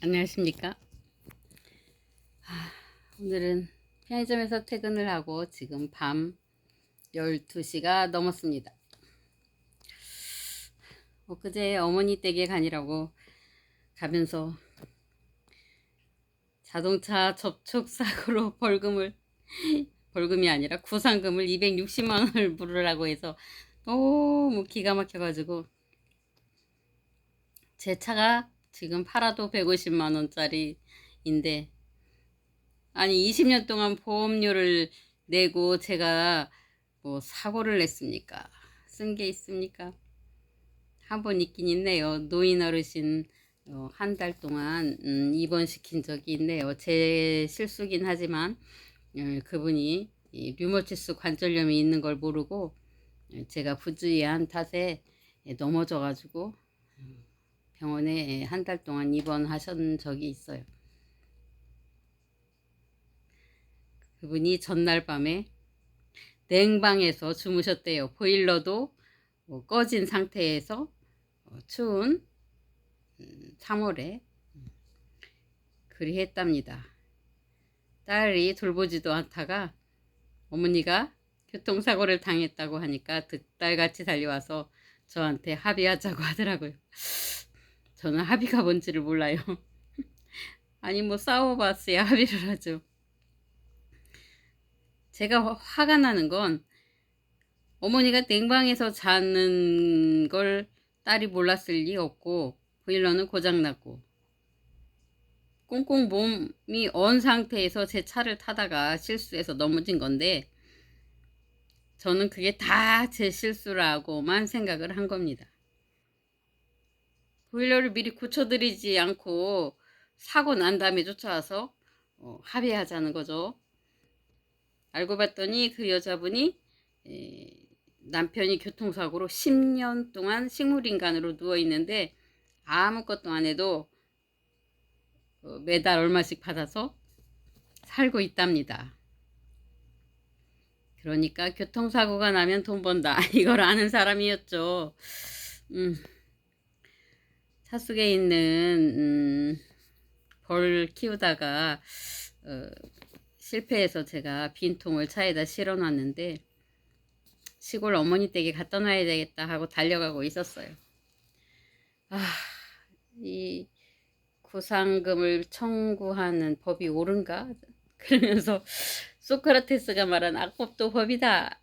안녕하십니까. 오늘은 편의점에서 퇴근을 하고 지금 밤 12시가 넘었습니다. 엊그제 어머니 댁에 가니라고 가면서 자동차 접촉 사고로 벌금이 아니라 구상금을 260만 원을 물으라고 해서 너무 기가 막혀가지고, 제 차가 지금 팔아도 150만 원짜리인데, 아니 20년 동안 보험료를 내고 제가 뭐 사고를 냈습니까? 쓴 게 있습니까? 한 번 있긴 있네요. 노인 어르신 한 달 동안 입원시킨 적이 있네요. 제 실수긴 하지만 그분이 이 류머티스 관절염이 있는 걸 모르고 제가 부주의한 탓에 넘어져 가지고 병원에 한 달 동안 입원하신 적이 있어요. 그분이 전날 밤에 냉방에서 주무셨대요. 보일러도 꺼진 상태에서 추운 3월에 그리 했답니다. 딸이 돌보지도 않다가 어머니가 교통사고를 당했다고 하니까 득달같이 달려와서 저한테 합의하자고 하더라고요. 저는 합의가 뭔지를 몰라요. 아니 뭐 싸워봤어야 합의를 하죠. 제가 화가 나는 건 어머니가 냉방에서 자는 걸 딸이 몰랐을 리 없고, 보일러는 고장났고 꽁꽁 몸이 언 상태에서 제 차를 타다가 실수해서 넘어진 건데, 저는 그게 다 제 실수라고만 생각을 한 겁니다. 보일러를 미리 고쳐드리지 않고 사고 난 다음에 쫓아와서 합의하자는 거죠. 알고 봤더니 그 여자분이 남편이 교통사고로 10년 동안 식물인간으로 누워있는데 아무것도 안 해도 매달 얼마씩 받아서 살고 있답니다. 그러니까 교통사고가 나면 돈 번다 이걸 아는 사람이었죠. 차 속에 있는 벌 키우다가 실패해서 제가 빈통을 차에다 실어놨는데, 시골 어머니 댁에 갖다 놔야 되겠다 하고 달려가고 있었어요. 이 구상금을 청구하는 법이 옳은가? 그러면서 소크라테스가 말한 악법도 법이다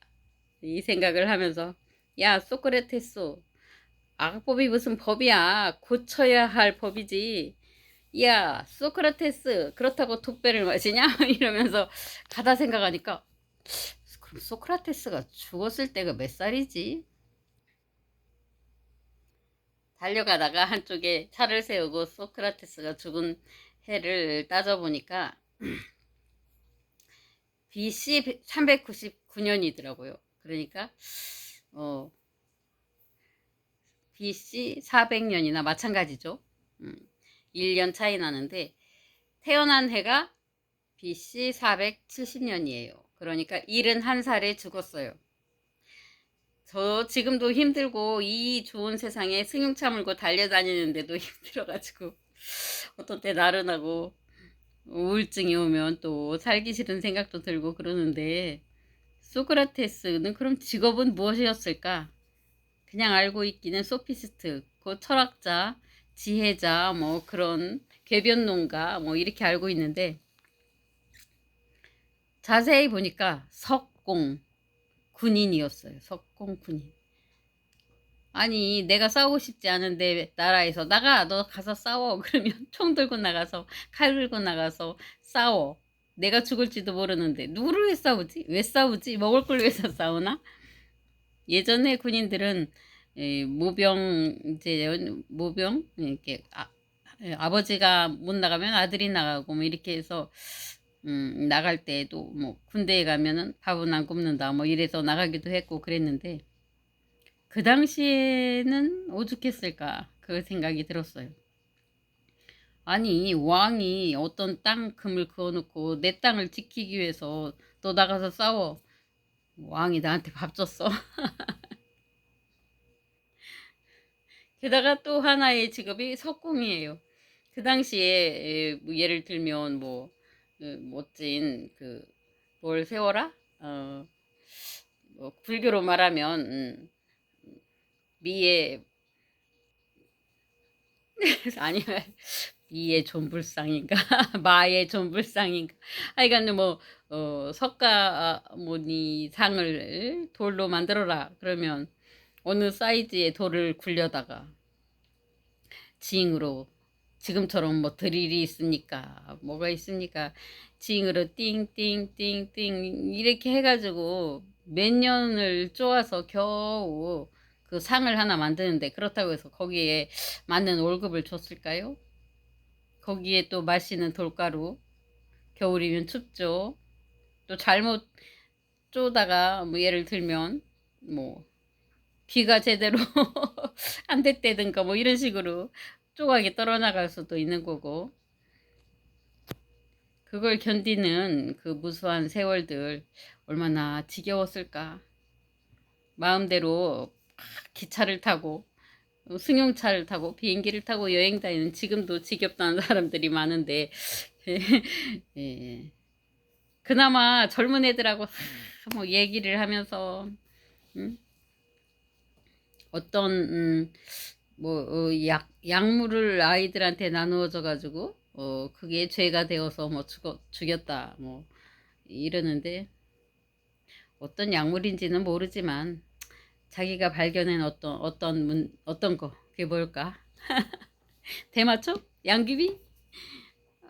이 생각을 하면서, 야 소크라테스, 악법이 무슨 법이야, 고쳐야 할 법이지. 야 소크라테스, 그렇다고 독배를 마시냐? 이러면서 가다 생각하니까, 그럼 소크라테스가 죽었을 때가 몇 살이지? 달려가다가 한쪽에 차를 세우고 소크라테스가 죽은 해를 따져보니까 BC 399년이더라고요. 그러니까 BC 400년이나 마찬가지죠. 1년 차이 나는데 태어난 해가 BC 470년이에요. 그러니까 71살에 죽었어요. 저 지금도 힘들고 이 좋은 세상에 승용차 몰고 달려다니는데도 힘들어가지고 어떤 때 나른하고 우울증이 오면 또 살기 싫은 생각도 들고 그러는데, 소크라테스는 그럼 직업은 무엇이었을까? 그냥 알고 있기는 소피스트, 그 철학자, 지혜자, 뭐 그런 궤변론가 뭐 이렇게 알고 있는데, 자세히 보니까 석공 군인이었어요. 석공 군인. 아니 내가 싸우고 싶지 않은데 나라에서 나가, 너 가서 싸워 그러면 총 들고 나가서 칼 들고 나가서 싸워. 내가 죽을지도 모르는데 누구를 왜 싸우지? 왜 싸우지? 먹을 걸 위해서 싸우나? 예전에 군인들은 모병, 이제 모병 이렇게 아버지가 못 나가면 아들이 나가고 뭐 이렇게 해서 나갈 때도 뭐 군대에 가면은 밥은 안 굶는다 뭐 이래서 나가기도 했고 그랬는데, 그 당시에는 오죽했을까 그 생각이 들었어요. 아니 왕이 어떤 땅 금을 그어놓고 내 땅을 지키기 위해서 너 나가서 싸워. 왕이 나한테 밥 줬어. 게다가 또 하나의 직업이 석공이에요. 그 당시에 뭐 예를 들면 뭐 멋진 그 뭘 세워라? 뭐 불교로 말하면 미의 아니야 미의 존불상인가 마의 존불상인가 하여간 뭐 석가모니 상을 돌로 만들어라 그러면 어느 사이즈의 돌을 굴려다가 징으로 지금처럼 뭐 드릴이 있으니까 뭐가 있으니까 징으로 띵띵띵띵 이렇게 해가지고 몇 년을 쪼아서 겨우 그 상을 하나 만드는데 그렇다고 해서 거기에 맞는 월급을 줬을까요? 거기에 또 마시는 돌가루 겨울이면 춥죠. 또 잘못 쪼다가 뭐 예를 들면 뭐 귀가 제대로 안 됐다든가 뭐 이런 식으로 조각이 떨어나갈 수도 있는 거고 그걸 견디는 그 무수한 세월들 얼마나 지겨웠을까. 마음대로 기차를 타고 승용차를 타고 비행기를 타고 여행 다니는 지금도 지겹다는 사람들이 많은데 예. 그나마 젊은 애들하고 뭐 얘기를 하면서 어떤 뭐 약물을 아이들한테 나누어져 가지고 그게 죄가 되어서 뭐 죽였다 뭐 이러는데 어떤 약물인지는 모르지만 자기가 발견한 어떤 거 그게 뭘까? 대마초? 양귀비?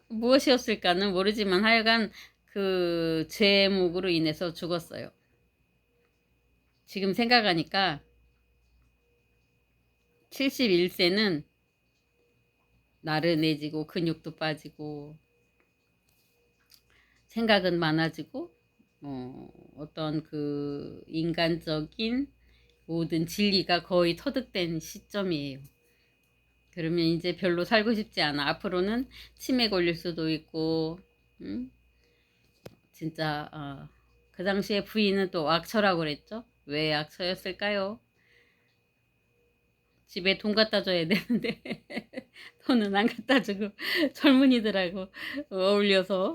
무엇이었을까는 모르지만 하여간 그 죄목으로 인해서 죽었어요. 지금 생각하니까 71세는 나른해지고 근육도 빠지고 생각은 많아지고 어떤 그 인간적인 모든 진리가 거의 터득된 시점이에요. 그러면 이제 별로 살고 싶지 않아. 앞으로는 치매 걸릴 수도 있고 진짜 그 당시에 부인은 또 악처라고 그랬죠. 왜 악처였을까요? 집에 돈 갖다 줘야 되는데 돈은 안 갖다 주고 젊은이들하고 어울려서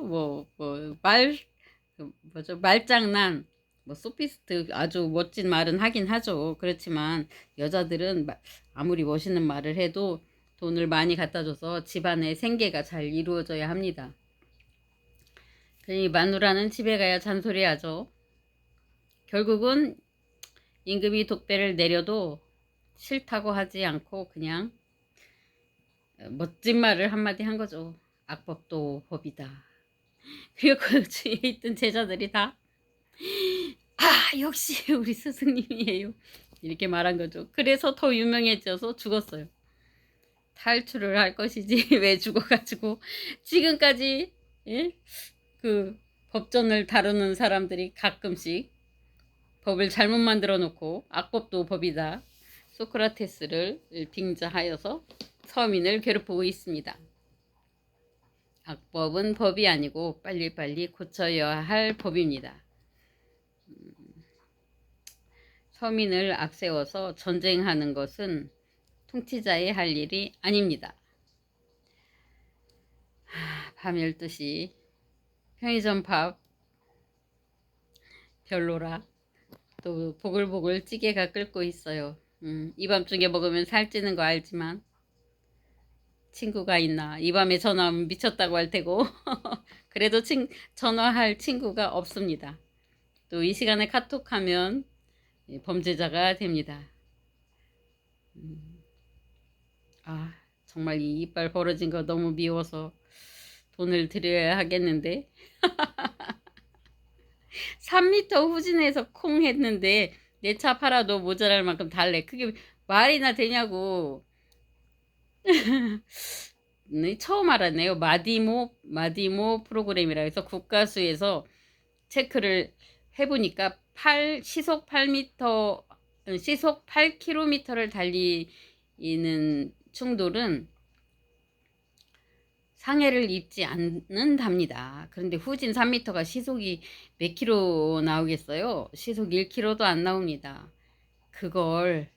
뭐죠 말장난 뭐 소피스트 아주 멋진 말은 하긴 하죠. 그렇지만 여자들은 아무리 멋있는 말을 해도 돈을 많이 갖다 줘서 집안의 생계가 잘 이루어져야 합니다. 그러니 마누라는 집에 가야 잔소리하죠. 결국은 임금이 독배를 내려도 싫다고 하지 않고 그냥 멋진 말을 한마디 한 거죠. 악법도 법이다. 그리고 그 주위에 있던 제자들이 다 역시 우리 스승님이에요. 이렇게 말한 거죠. 그래서 더 유명해져서 죽었어요. 탈출을 할 것이지 왜 죽어가지고 지금까지 예? 그 법전을 다루는 사람들이 가끔씩 법을 잘못 만들어 놓고 악법도 법이다. 소크라테스를 빙자하여서 서민을 괴롭히고 있습니다. 악법은 법이 아니고 빨리빨리 고쳐야 할 법입니다. 서민을 앞세워서 전쟁하는 것은 통치자의 할 일이 아닙니다. 밤 12시 편의점 밥 별로라. 또 보글보글 찌개가 끓고 있어요. 이 밤중에 먹으면 살찌는 거 알지만 친구가 있나 이 밤에 전화하면 미쳤다고 할 테고 그래도 전화할 친구가 없습니다. 또 이 시간에 카톡하면 범죄자가 됩니다. 정말 이 이빨 벌어진 거 너무 미워서 돈을 드려야 하겠는데 3m 후진해서 콩 했는데 내 차 팔아도 모자랄 만큼 달래. 그게 말이나 되냐고. 네, 처음 알았네요. 마디모 프로그램이라 해서 국가수에서 체크를 해보니까 시속 8m, 시속 8km를 달리는 충돌은 상해를 입지 않는답니다. 그런데 후진 3m가 시속이 몇 킬로 나오겠어요? 시속 1km도 안 나옵니다. 그걸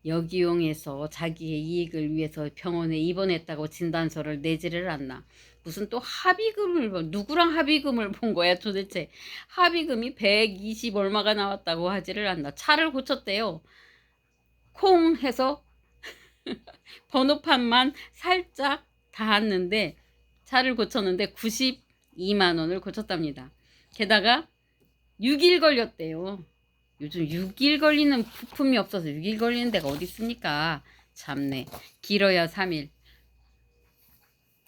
역이용해서 자기의 이익을 위해서 병원에 입원했다고 진단서를 내지를 않나. 무슨 또 합의금을 누구랑 합의금을 본 거야 도대체. 합의금이 120 얼마가 나왔다고 하지를 않나. 차를 고쳤대요. 콩 해서 번호판만 살짝 닿았는데 차를 고쳤는데 92만 원을 고쳤답니다. 게다가 6일 걸렸대요. 요즘 6일 걸리는 부품이 없어서 6일 걸리는 데가 어디 있습니까? 참네. 길어야 3일.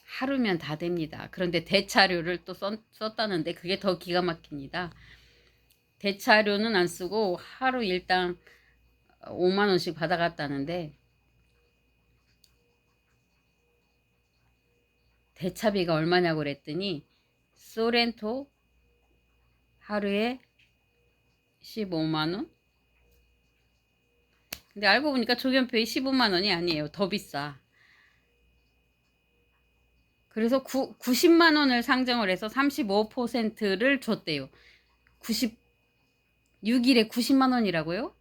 하루면 다 됩니다. 그런데 대차료를 또 썼다는데 그게 더 기가 막힙니다. 대차료는 안 쓰고 하루 일당 5만 원씩 받아갔다는데 대차비가 얼마냐고 그랬더니 소렌토 하루에 15만 원? 근데 알고 보니까 조견표에 15만 원이 아니에요. 더 비싸. 그래서 90만 원을 상정을 해서 35%를 줬대요. 6일에 90만 원이라고요?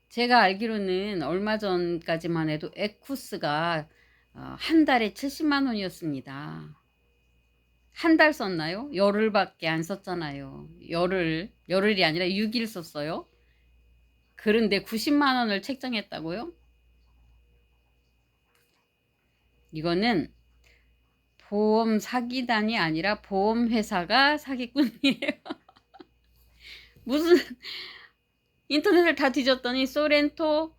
제가 알기로는 얼마 전까지만 해도 에쿠스가 한 달에 70만 원이었습니다. 한 달 썼나요? 열흘밖에 안 썼잖아요. 열흘이 아니라 6일 썼어요. 그런데 90만 원을 책정했다고요? 이거는 보험 사기단이 아니라 보험회사가 사기꾼이에요. 무슨 인터넷을 다 뒤졌더니 소렌토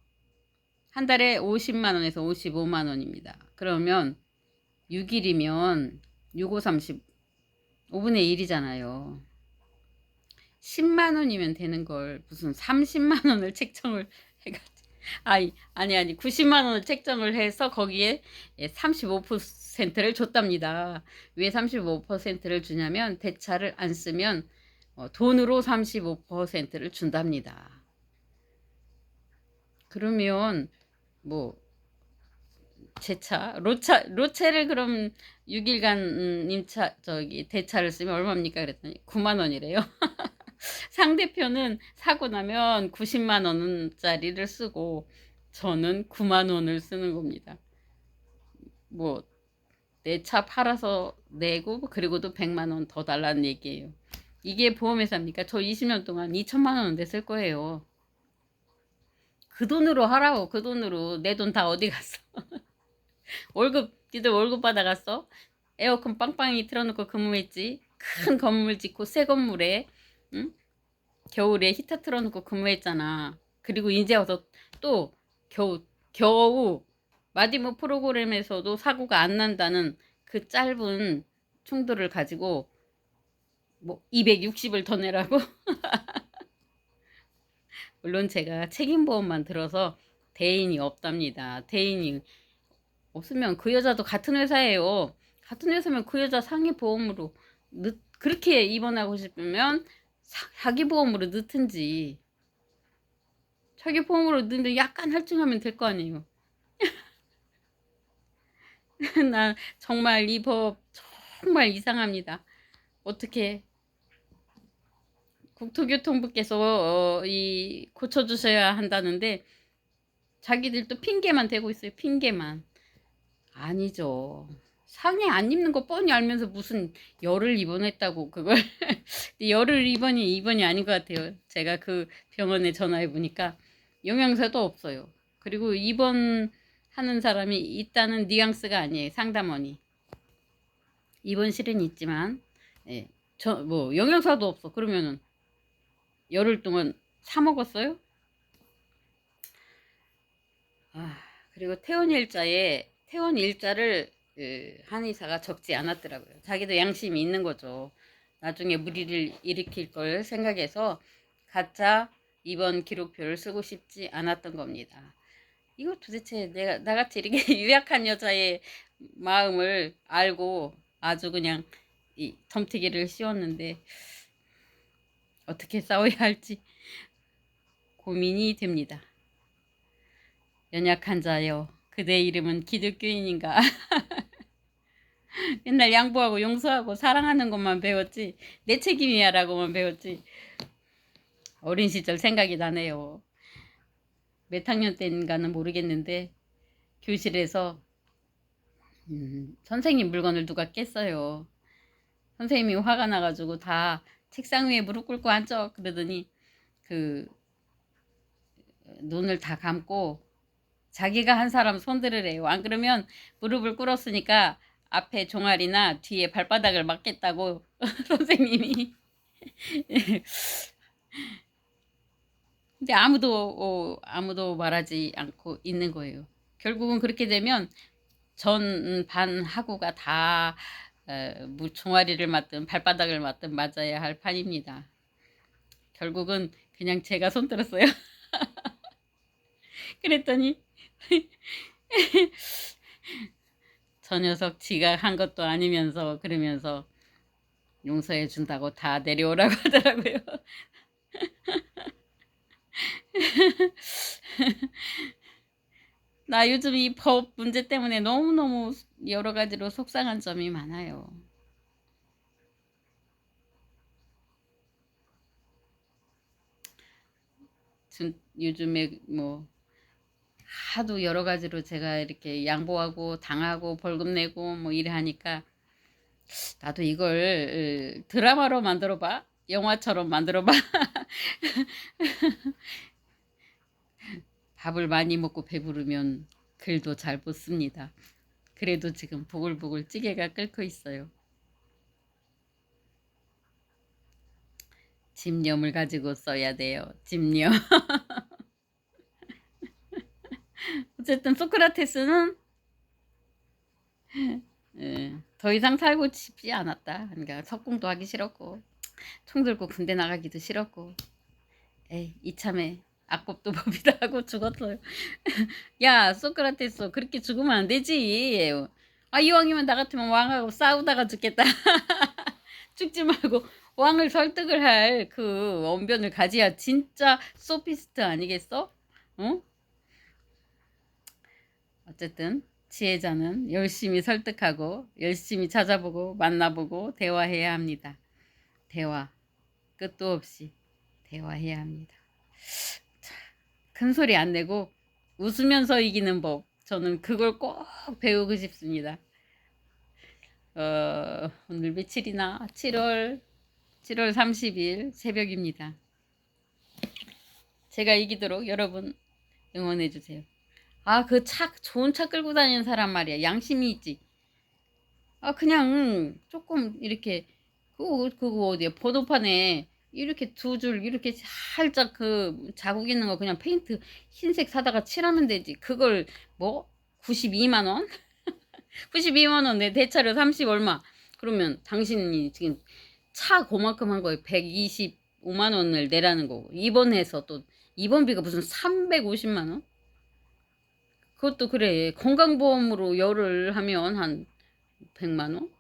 한 달에 50만 원에서 55만 원입니다. 그러면 6일이면 6530 5분의 1이잖아요. 10만 원이면 되는 걸 무슨 30만 원을 책정을 해가지고 아니 90만 원을 책정을 해서 거기에 35%를 줬답니다. 왜 35%를 주냐면 대차를 안 쓰면 돈으로 35%를 준답니다. 그러면 뭐 제 차 로체를 그럼 6일간 임차 대차를 쓰면 얼마입니까 그랬더니 9만 원이래요. 상대편은 사고 나면 90만 원짜리를 쓰고 저는 9만 원을 쓰는 겁니다. 뭐 내 차 팔아서 내고 그리고도 100만 원 더 달라는 얘기예요. 이게 보험회사입니까? 저 20년 동안 2천만 원 냈을 거예요. 그 돈으로 하라고. 그 돈으로 내 돈 다 어디 갔어? 니들 월급 받아갔어? 에어컨 빵빵히 틀어놓고 근무했지. 큰 건물 짓고 새 건물에 응? 겨울에 히터 틀어놓고 근무했잖아. 그리고 이제 와서 또 겨우 마디모 프로그램에서도 사고가 안 난다는 그 짧은 충돌을 가지고 뭐 260을 더 내라고? 물론 제가 책임보험만 들어서 대인이 없답니다. 대인이 없으면 그 여자도 같은 회사예요. 같은 회사면 그 여자 상해보험으로 그렇게 입원하고 싶으면 사기보험으로 넣든지. 사기보험으로 넣는데 약간 할증하면 될 거 아니에요. 나 정말 이 법 정말 이상합니다. 어떻게 국토교통부께서 이 고쳐주셔야 한다는데 자기들 또 핑계만 대고 있어요. 핑계만. 아니죠. 상해 안 입는 거 뻔히 알면서 무슨 열흘 입원했다고 그걸 열흘 입원이 아닌 것 같아요. 제가 그 병원에 전화해 보니까 영양사도 없어요. 그리고 입원하는 사람이 있다는 뉘앙스가 아니에요. 상담원이. 입원실은 있지만 예, 뭐 영양사도 없어. 그러면은 열흘 동안 사 먹었어요? 그리고 퇴원 일자를 한의사가 적지 않았더라고요. 자기도 양심이 있는 거죠. 나중에 무리를 일으킬 걸 생각해서 가짜 입원 기록표를 쓰고 싶지 않았던 겁니다. 이거 도대체 나같이 이렇게 유약한 여자의 마음을 알고 아주 그냥 이 덤태기를 씌웠는데 어떻게 싸워야 할지 고민이 됩니다. 연약한 자여, 그대 이름은 기독교인인가? 맨날 양보하고 용서하고 사랑하는 것만 배웠지 내 책임이야라고만 배웠지. 어린 시절 생각이 나네요. 몇 학년 때인가는 모르겠는데 교실에서 선생님 물건을 누가 깼어요. 선생님이 화가 나가지고 다 책상 위에 무릎 꿇고 앉아 그러더니 그 눈을 다 감고 자기가 한 사람 손들으래요. 안 그러면 무릎을 꿇었으니까 앞에 종아리나 뒤에 발바닥을 맞겠다고 선생님이. 근데 아무도 말하지 않고 있는 거예요. 결국은 그렇게 되면 전 반 하고가 다 종아리를 맞든 발바닥을 맞든 맞아야 할 판입니다. 결국은 그냥 제가 손들었어요. 그랬더니 저 녀석 지가 한 것도 아니면서 그러면서 용서해 준다고 다 내려오라고 하더라고요. 나 요즘 이 법 문제 때문에 너무너무 여러 가지로 속상한 점이 많아요. 요즘에 뭐 하도 여러 가지로 제가 이렇게 양보하고 당하고 벌금 내고 뭐 이래 하니까 나도 이걸 드라마로 만들어 봐. 영화처럼 만들어 봐. 밥을 많이 먹고 배부르면 글도 잘 못 씁니다. 그래도 지금 보글보글 찌개가 끓고 있어요. 집념을 가지고 써야 돼요. 집념. 어쨌든 소크라테스는 더 이상 살고 싶지 않았다. 그러니까 석궁도 하기 싫었고 총 들고 군대 나가기도 싫었고 에이 이참에 악법도 법이다 하고 죽었어요. 야 소크라테스 그렇게 죽으면 안 되지. 아 이왕이면 나 같으면 왕하고 싸우다가 죽겠다. 죽지 말고 왕을 설득을 할 그 언변을 가져야 진짜 소피스트 아니겠어? 어? 어쨌든 지혜자는 열심히 설득하고 열심히 찾아보고 만나보고 대화해야 합니다. 대화 끝도 없이 대화해야 합니다. 큰 소리 안 내고 웃으면서 이기는 법 저는 그걸 꼭 배우고 싶습니다. 오늘 며칠이나 7월 30일 새벽입니다. 제가 이기도록 여러분 응원해 주세요. 아, 그 좋은 차 끌고 다니는 사람 말이야. 양심이 있지. 아, 그냥 조금 이렇게, 그거 어디야. 번호판에 이렇게 두 줄, 이렇게 살짝 그 자국 있는 거 그냥 페인트 흰색 사다가 칠하면 되지. 그걸 뭐? 92만원? 92만원 내 대차료 30 얼마. 그러면 당신이 지금 차 그만큼 한 거에 125만원을 내라는 거고. 입원해서 또, 입원비가 무슨 350만원? 그것도 그래. 건강보험으로 열을 하면 한 100만원?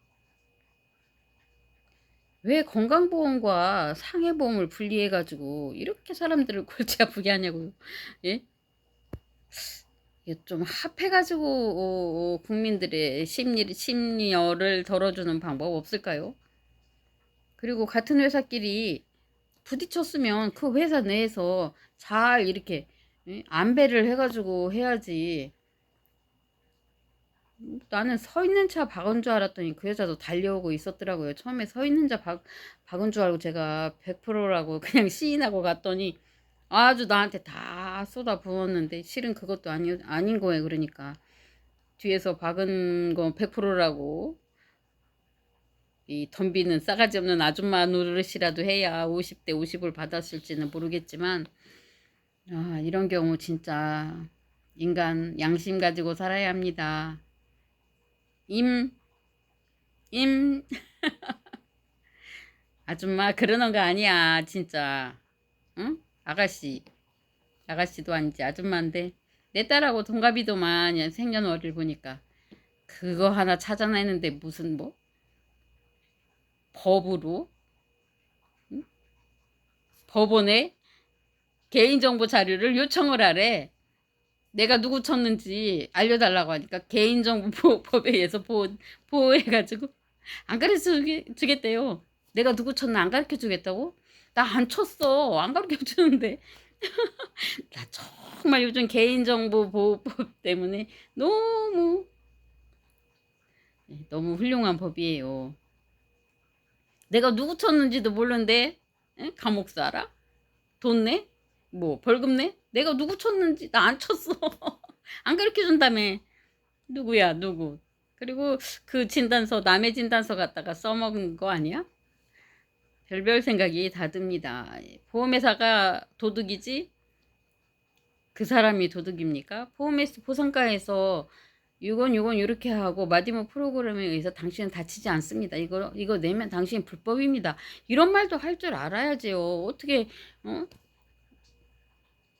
왜 건강보험과 상해보험을 분리해가지고 이렇게 사람들을 골치 아프게 하냐고요. 예? 이게 좀 합해가지고 국민들의 심려를 덜어주는 방법 없을까요? 그리고 같은 회사끼리 부딪혔으면 그 회사 내에서 잘 이렇게 안배를 해가지고 해야지. 나는 서 있는 차 박은 줄 알았더니 그 여자도 달려오고 있었더라고요. 처음에 서 있는 차 박은 줄 알고 제가 100%라고 그냥 시인하고 갔더니 아주 나한테 다 쏟아 부었는데 실은 그것도 아닌 거예요. 그러니까 뒤에서 박은 거 100%라고 이 덤비는 싸가지 없는 아줌마 노릇이라도 해야 50대 50을 받았을지는 모르겠지만 이런 경우 진짜 인간 양심 가지고 살아야 합니다. 임 아줌마 그러는 거 아니야 진짜. 응? 아가씨도 아니지 아줌마인데 내 딸하고 동갑이도만 생년월일 보니까 그거 하나 찾아내는데 무슨 뭐 법으로 응? 법원에 개인정보 자료를 요청을 하래. 내가 누구 쳤는지 알려달라고 하니까 개인정보법에 의해서 보호해가지고 안 가르쳐 주겠대요. 내가 누구 쳤나 안 가르쳐 주겠다고? 나 안 쳤어. 안 가르쳐 주는데 나 정말 요즘 개인정보 보호법 때문에 너무 너무 훌륭한 법이에요. 내가 누구 쳤는지도 모르는데 에? 감옥 살아? 돈 내? 뭐 벌금 내? 내가 누구 쳤는지 나 안 쳤어. 안 가르쳐 준다며. 누구야 누구. 그리고 그 진단서 남의 진단서 갖다가 써먹은 거 아니야? 별별 생각이 다 듭니다. 보험회사가 도둑이지 그 사람이 도둑입니까? 보험회사 보상가에서 요건 요렇게 하고 마디모 프로그램에 의해서 당신은 다치지 않습니다. 이거 내면 당신이 불법입니다. 이런 말도 할 줄 알아야지요. 어떻게 어?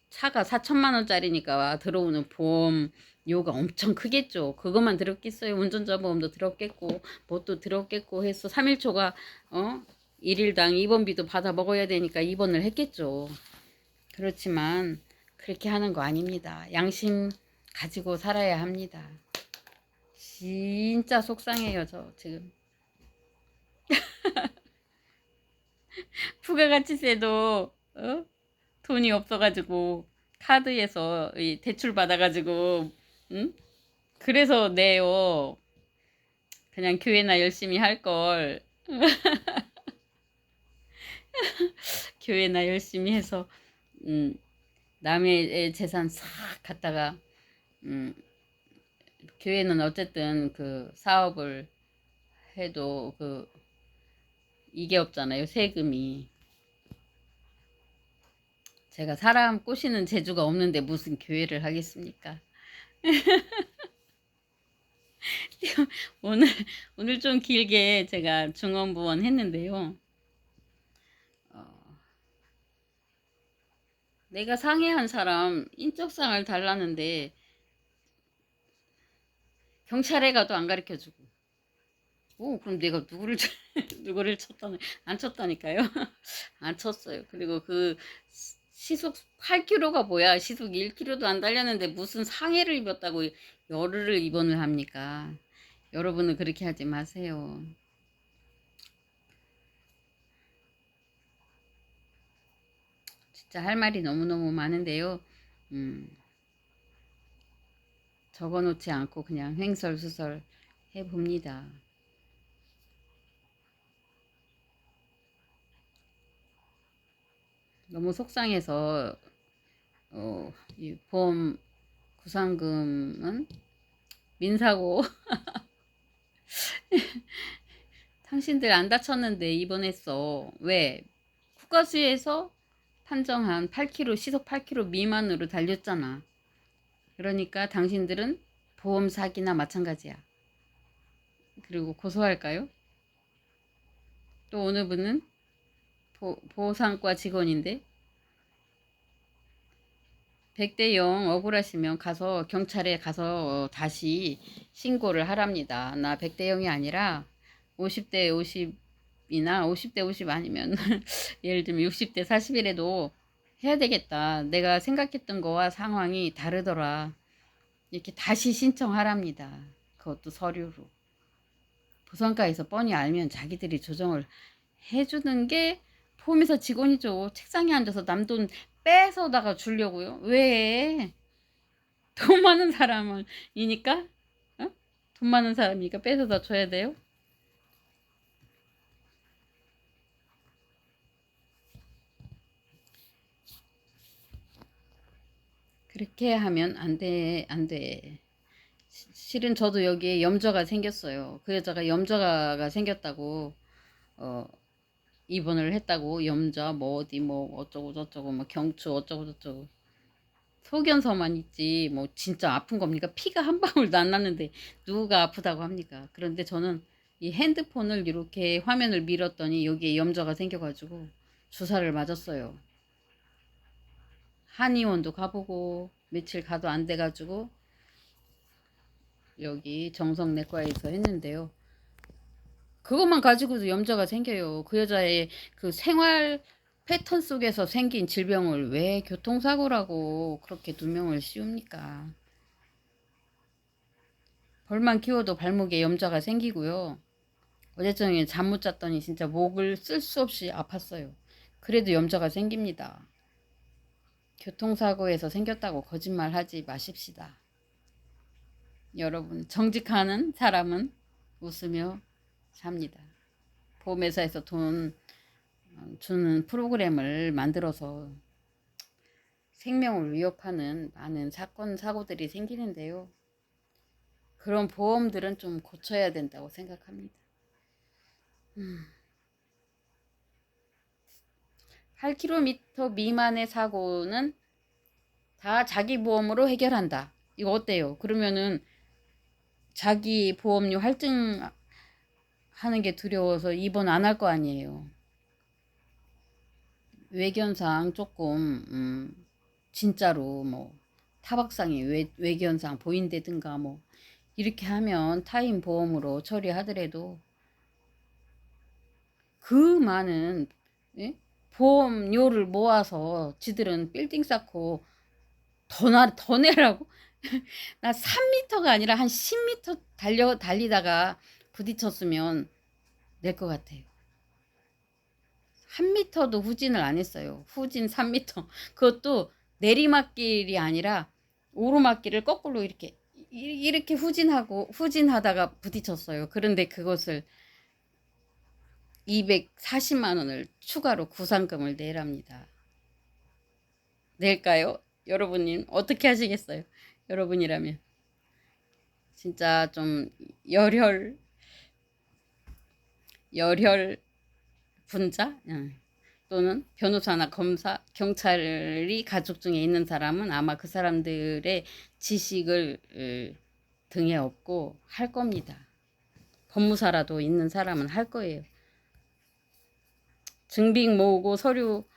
차가 4천만 원짜리니까 들어오는 보험 요가 엄청 크겠죠. 그것만 들었겠어요. 운전자 보험도 들었겠고 뭣도 들었겠고 해서 3일초가 1일당 입원비도 받아 먹어야 되니까 입원을 했겠죠. 그렇지만 그렇게 하는 거 아닙니다. 양심 가지고 살아야 합니다. 진짜 속상해요, 저 지금. 부가가치세도 돈이 없어가지고 카드에서 대출 받아가지고 응? 그래서 내요. 그냥 교회나 열심히 할 걸. 교회나 열심히 해서 남의 재산 싹 갖다가 교회는 어쨌든 그 사업을 해도 그 이게 없잖아요. 세금이. 제가 사람 꼬시는 재주가 없는데 무슨 교회를 하겠습니까? 오늘 오늘 좀 길게 제가 중언부언 했는데요. 내가 상해한 사람 인적사항을 달라는데 경찰에 가도 안 가르쳐주고. 오, 그럼 내가 누구를 누구를 쳤다는 안 쳤다니까요. 안 쳤어요. 그리고 그 시속 8km가 뭐야? 시속 1km도 안 달렸는데 무슨 상해를 입었다고 열흘을 입원을 합니까? 여러분은 그렇게 하지 마세요. 진짜 할 말이 너무너무 많은데요. 적어놓지 않고 그냥 횡설수설 해봅니다. 너무 속상해서 이 보험 구상금은 민사고 당신들 안 다쳤는데 입원했어. 왜? 국가수에서 판정한 8km 시속 8km 미만으로 달렸잖아. 그러니까 당신들은 보험 사기나 마찬가지야. 그리고 고소할까요? 또 어느 분은 보상과 직원인데 100대 0 억울하시면 가서 경찰에 가서 다시 신고를 하랍니다. 나 100대 0이 아니라 50대 50이나 50대 50 아니면 예를 들면 60대 40이라도 해야 되겠다. 내가 생각했던 거와 상황이 다르더라. 이렇게 다시 신청하랍니다. 그것도 서류로. 보상가에서 뻔히 알면 자기들이 조정을 해주는 게 보험회사 직원이죠. 책상에 앉아서 남 돈 뺏어다가 주려고요. 왜? 돈 많은 사람은 이니까? 어? 돈 많은 사람이니까 뺏어다 줘야 돼요? 그렇게 하면 안 돼, 안 돼. 실은 저도 여기에 염좌가 생겼어요. 그 여자가 염좌가 생겼다고, 어, 입원을 했다고, 염좌, 뭐, 어디, 뭐, 어쩌고 저쩌고, 뭐, 경추, 어쩌고 저쩌고. 소견서만 있지, 뭐, 진짜 아픈 겁니까? 피가 한 방울도 안 났는데, 누가 아프다고 합니까? 그런데 저는 이 핸드폰을 이렇게 화면을 밀었더니, 여기에 염좌가 생겨가지고, 주사를 맞았어요. 한의원도 가보고, 며칠 가도 안 돼가지고, 여기 정성내과에서 했는데요. 그것만 가지고도 염좌가 생겨요. 그 여자의 그 생활 패턴 속에서 생긴 질병을 왜 교통사고라고 그렇게 누명을 씌웁니까? 벌만 키워도 발목에 염좌가 생기고요. 어제 저녁에 잠 못 잤더니 진짜 목을 쓸 수 없이 아팠어요. 그래도 염좌가 생깁니다. 교통사고에서 생겼다고 거짓말하지 마십시다. 여러분, 정직한 사람은 웃으며 삽니다. 보험회사에서 돈 주는 프로그램을 만들어서 생명을 위협하는 많은 사건, 사고들이 생기는데요. 그런 보험들은 좀 고쳐야 된다고 생각합니다. 8km 미만의 사고는 다 자기 보험으로 해결한다. 이거 어때요? 그러면은 자기 보험료 할증하는 게 두려워서 입원 안 할 거 아니에요. 외견상 조금 진짜로 뭐 타박상이 외견상 보인다든가 뭐 이렇게 하면 타인 보험으로 처리하더라도 그 많은 예? 보험료를 모아서 지들은 빌딩 쌓고 더 내라고? 나 3m가 아니라 한 10m 달리다가 부딪혔으면 낼 것 같아요. 1m도 후진을 안 했어요. 후진 3m. 그것도 내리막길이 아니라 오르막길을 거꾸로 이렇게 후진하다가 부딪혔어요. 그런데 그것을 240만 원을 추가로 구상금을 내랍니다. 낼까요? 여러분님 어떻게 하시겠어요? 여러분이라면 진짜 좀 열혈 분자 또는 변호사나 검사, 경찰이 가족 중에 있는 사람은 아마 그 사람들의 지식을 등에 업고 할 겁니다. 법무사라도 있는 사람은 할 거예요. 증빙 모으고 서류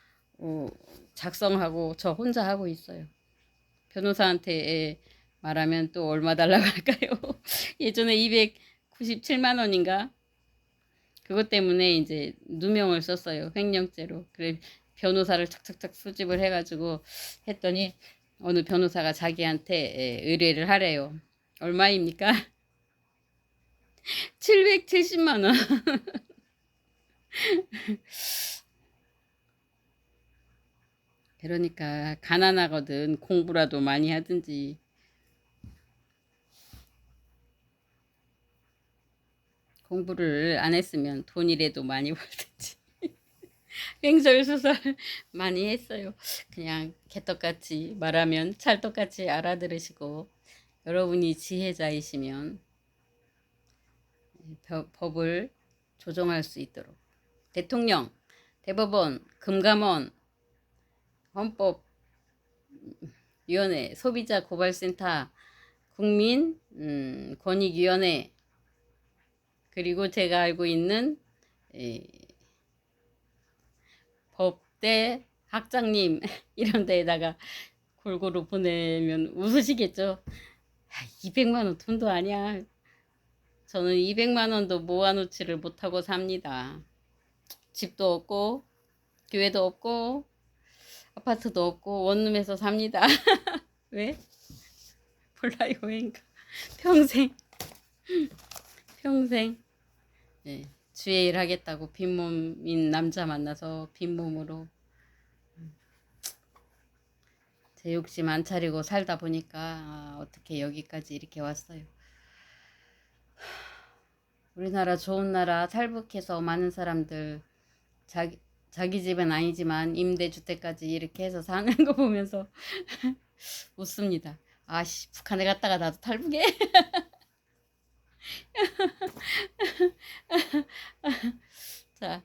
작성하고 저 혼자 하고 있어요. 변호사한테 말하면 또 얼마 달라고 할까요? 예전에 297만 원인가? 그것 때문에 이제 누명을 썼어요. 횡령죄로. 그래 변호사를 착착착 수집을 해가지고 했더니 어느 변호사가 자기한테 의뢰를 하래요. 얼마입니까? 770만 원. 그러니까 가난하거든. 공부라도 많이 하든지. 공부를 안 했으면 돈이라도 많이 벌든지. 횡설수설 많이 했어요. 그냥 개떡같이 말하면 찰떡같이 알아들으시고 여러분이 지혜자이시면 법을 조정할 수 있도록 대통령, 대법원, 금감원, 헌법위원회, 소비자고발센터, 국민권익위원회 그리고 제가 알고 있는 법대 학장님 이런 데에다가 골고루 보내면 웃으시겠죠. 200만 원 돈도 아니야. 저는 200만 원도 모아놓지를 못하고 삽니다. 집도 없고 교회도 없고 아파트도 없고 원룸에서 삽니다. 왜? 몰라요. 왜인가? 평생 주의 일 하겠다고 빈몸인 남자 만나서 빈몸으로 제 욕심 안 차리고 살다 보니까 어떻게 여기까지 이렇게 왔어요. 우리나라 좋은 나라 탈북해서 많은 사람들 자기 집은 아니지만 임대주택까지 이렇게 해서 사는 거 보면서 웃습니다. 아씨 북한에 갔다가 나도 탈북해. 자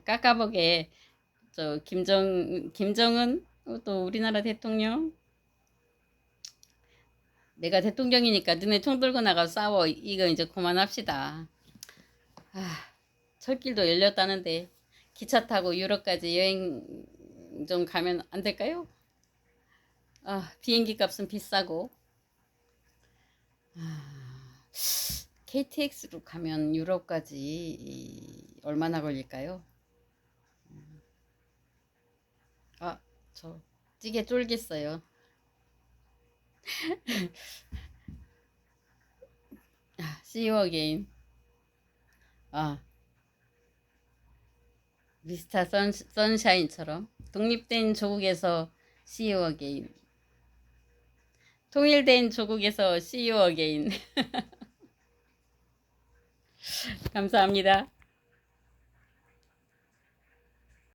까까보게 저 김정은 또 우리나라 대통령 내가 대통령이니까 너네 총 들고 나가 싸워. 이거 이제 그만합시다. 철길도 열렸다는데 기차 타고 유럽까지 여행 좀 가면 안 될까요? 비행기 값은 비싸고 KTX로 가면 유럽까지 얼마나 걸릴까요? 저 찌개 쫄겠어요. See you again. 미스터 선샤인처럼 독립된 조국에서 See you again. 통일된 조국에서 See you again. 감사합니다.